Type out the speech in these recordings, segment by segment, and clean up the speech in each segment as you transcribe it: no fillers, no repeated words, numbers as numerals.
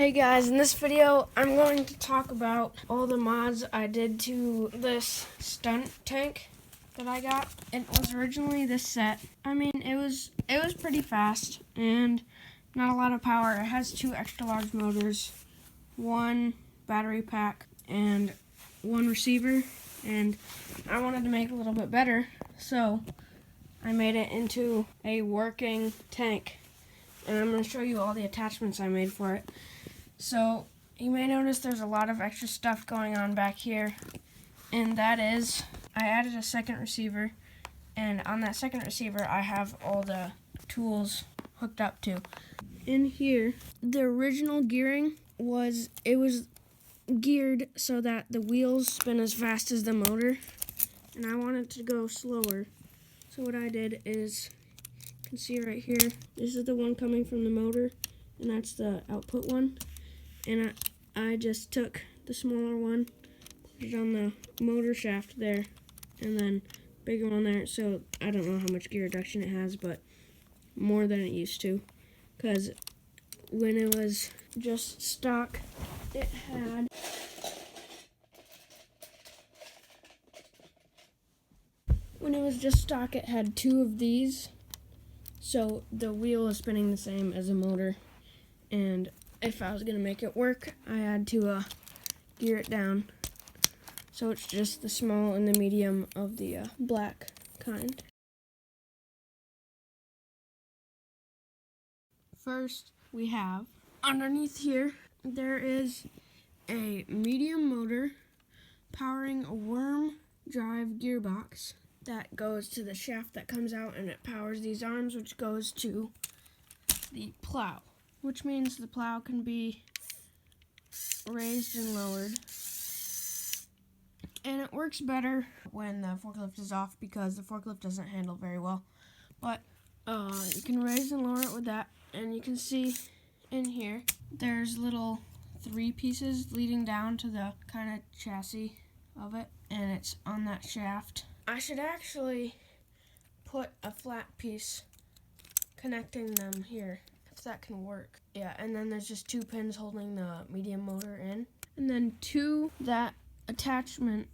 Hey guys, in this video I'm going to talk about all the mods I did to this stunt tank that I got. It was originally this set. I mean, it was pretty fast and not a lot of power. It has 2 extra large motors, 1 battery pack, and 1 receiver, and I wanted to make it a little bit better, so I made it into a working tank. And I'm going to show you all the attachments I made for it. So you may notice there's a lot of extra stuff going on back here, and that is I added a second receiver, and on that second receiver I have all the tools hooked up to. In here, the original gearing was geared so that the wheels spin as fast as the motor, and I wanted to go slower. So what I did is, you can see right here, this is the one coming from the motor, and that's the output one. And I just took the smaller one, put it on the motor shaft there, and then bigger one there. So I don't know how much gear reduction it has, but more than it used to. Because when it was just stock, it had it had 2 of these. So the wheel is spinning the same as a motor, and if I was going to make it work, I had to gear it down. So it's just the small and the medium of the black kind. First, we have, underneath here, there is a medium motor powering a worm drive gearbox that goes to the shaft that comes out, and it powers these arms, which goes to the plow, which means the plow can be raised and lowered. And it works better when the forklift is off because the forklift doesn't handle very well. But you can raise and lower it with that. And you can see in here, there's little 3 pieces leading down to the kind of chassis of it. And it's on that shaft. I should actually put a flat piece connecting them here, if that can work. Yeah, and then there's just 2 pins holding the medium motor in. And then to that attachment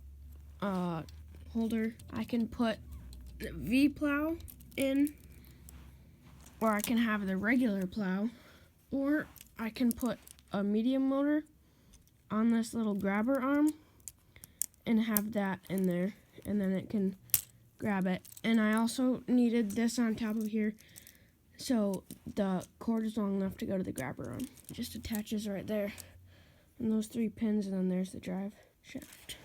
holder, I can put the V plow in, or I can have the regular plow, or I can put a medium motor on this little grabber arm and have that in there, and then it can grab it. And I also needed this on top of here, so the cord is long enough to go to the grabber arm. It just attaches right there. And those 3 pins, and then there's the drive shaft.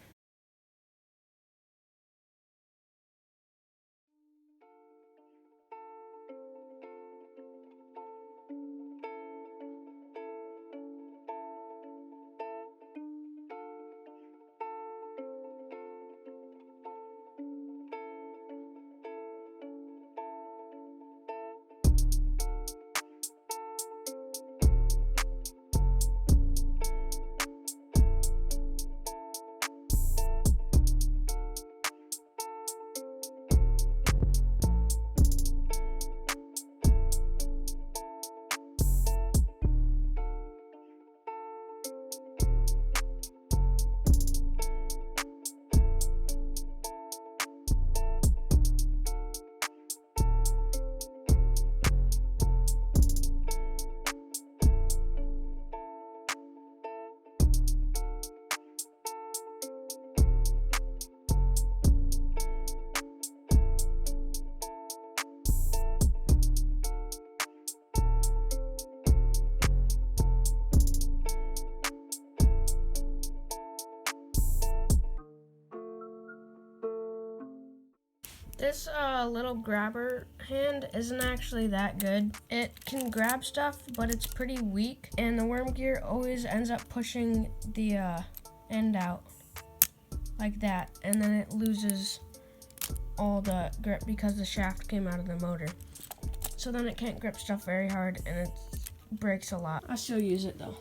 This little grabber hand isn't actually that good. It can grab stuff, but it's pretty weak, and the worm gear always ends up pushing the end out like that, and then it loses all the grip because the shaft came out of the motor. So then it can't grip stuff very hard, and it breaks a lot. I still use it though.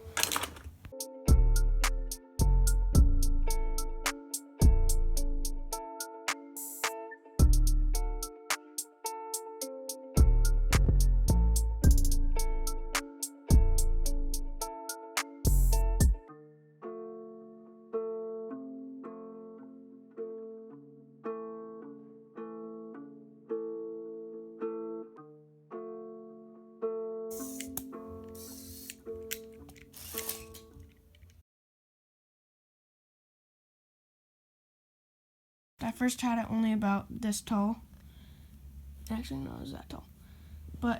I first had it only about this tall. Actually, no, it was that tall.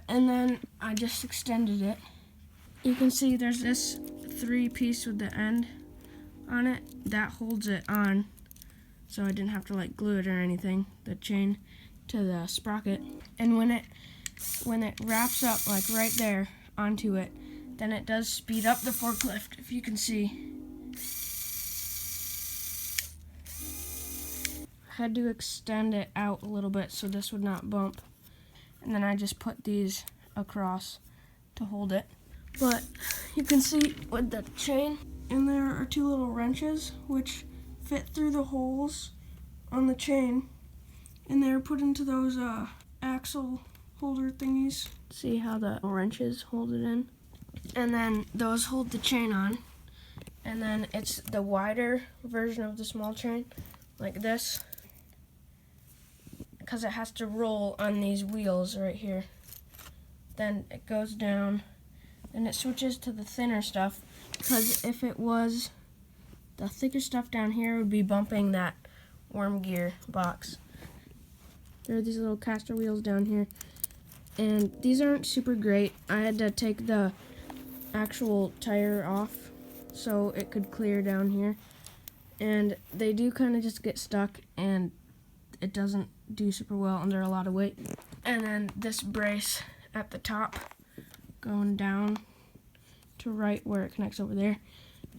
And then I just extended it. You can see there's this 3-piece with the end on it. That holds it on, so I didn't have to like glue it or anything, the chain to the sprocket. And when it wraps up like right there onto it, then it does speed up the forklift, if you can see. I had to extend it out a little bit so this would not bump. And then I just put these across to hold it. But you can see with the chain, and there are 2 little wrenches which fit through the holes on the chain, and they're put into those axle holder thingies. See how the wrenches hold it in? And then those hold the chain on. And then it's the wider version of the small chain, like this, because it has to roll on these wheels right here. Then it goes down, and it switches to the thinner stuff, because if it was the thicker stuff down here, it would be bumping that worm gear box. There are these little caster wheels down here, and these aren't super great. I had to take the actual tire off so it could clear down here, and they do kind of just get stuck, and it doesn't do super well under a lot of weight. And then this brace at the top going down to right where it connects over there.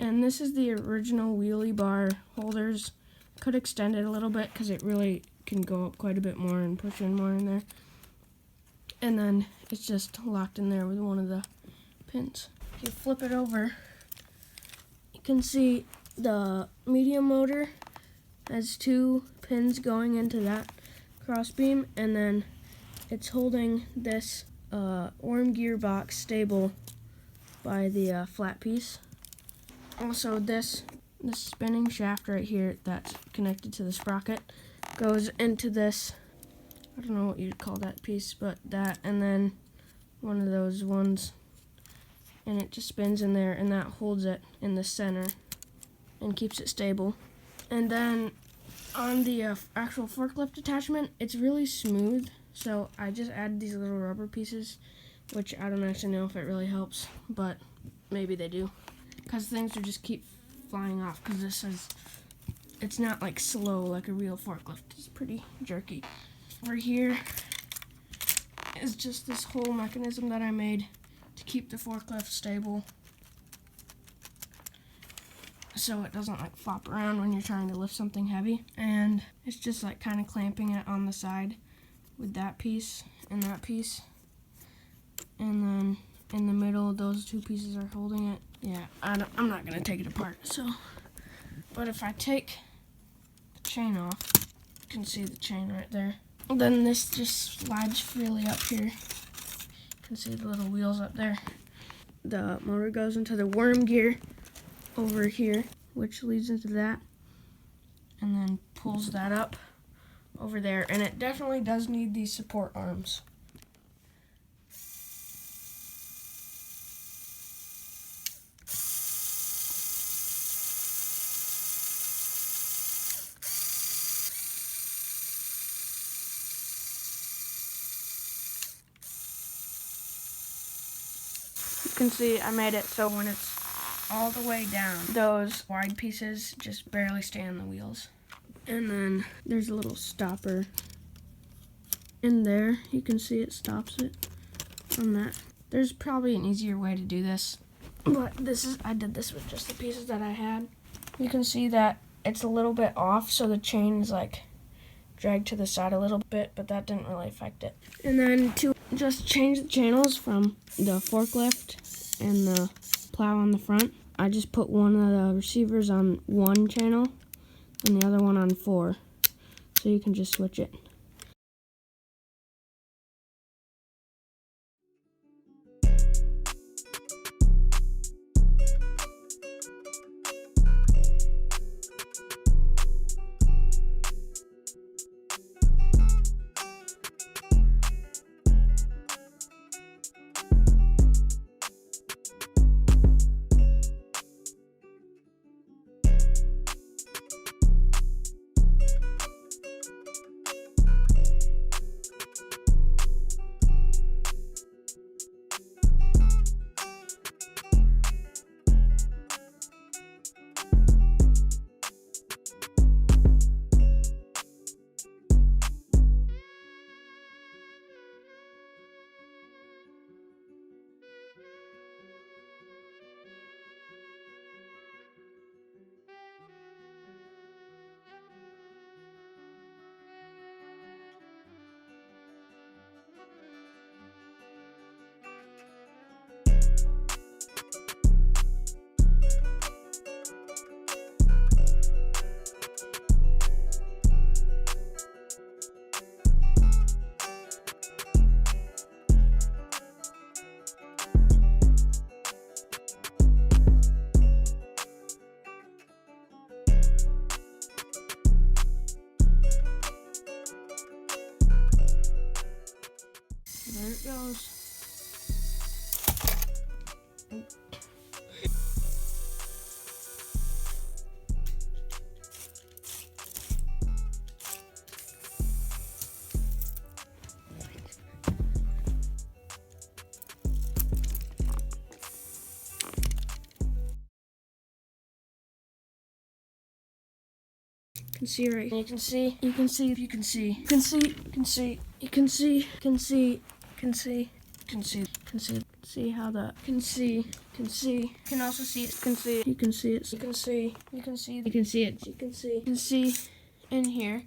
And this is the original wheelie bar holders. Could extend it a little bit because it really can go up quite a bit more and push in more in there. And then it's just locked in there with one of the pins. If you flip it over, you can see the medium motor has 2 pins going into that cross beam, and then it's holding this worm gearbox stable by the flat piece. Also, this spinning shaft right here that's connected to the sprocket goes into this, I don't know what you'd call that piece, but that, and then one of those ones, and it just spins in there, and that holds it in the center and keeps it stable. And then on the actual forklift attachment, it's really smooth, so I just added these little rubber pieces, which I don't actually know if it really helps, but maybe they do, because things will just keep flying off, because it's not like slow like a real forklift. It's pretty jerky. Over here is just this whole mechanism that I made to keep the forklift stable, so it doesn't like flop around when you're trying to lift something heavy. And it's just like kind of clamping it on the side with that piece and that piece, and then in the middle those 2 pieces are holding it. Yeah, I'm not gonna take it apart, so, but if I take the chain off, you can see the chain right there. Then this just slides freely up here. You can see the little wheels up there. The motor goes into the worm gear over here, which leads into that, and then pulls that up over there. And it definitely does need these support arms. You can see I made it so when it's all the way down, those wide pieces just barely stay on the wheels. And then there's a little stopper in there. You can see it stops it on that. There's probably an easier way to do this, but I did this with just the pieces that I had. You can see that it's a little bit off, so the chain is like dragged to the side a little bit, but that didn't really affect it. And then to just change the channels from the forklift and the plow on the front, I just put one of the receivers on 1 channel and the other one on 4, so you can just switch it. can see right. You can see. You can see. You can see. You can see. You can see. You can see. You can see. You can see. Can see, can see, see how the can see, can see, you can also see it, can see, you can see it, you can see, you can see, you can see it, you can see in here.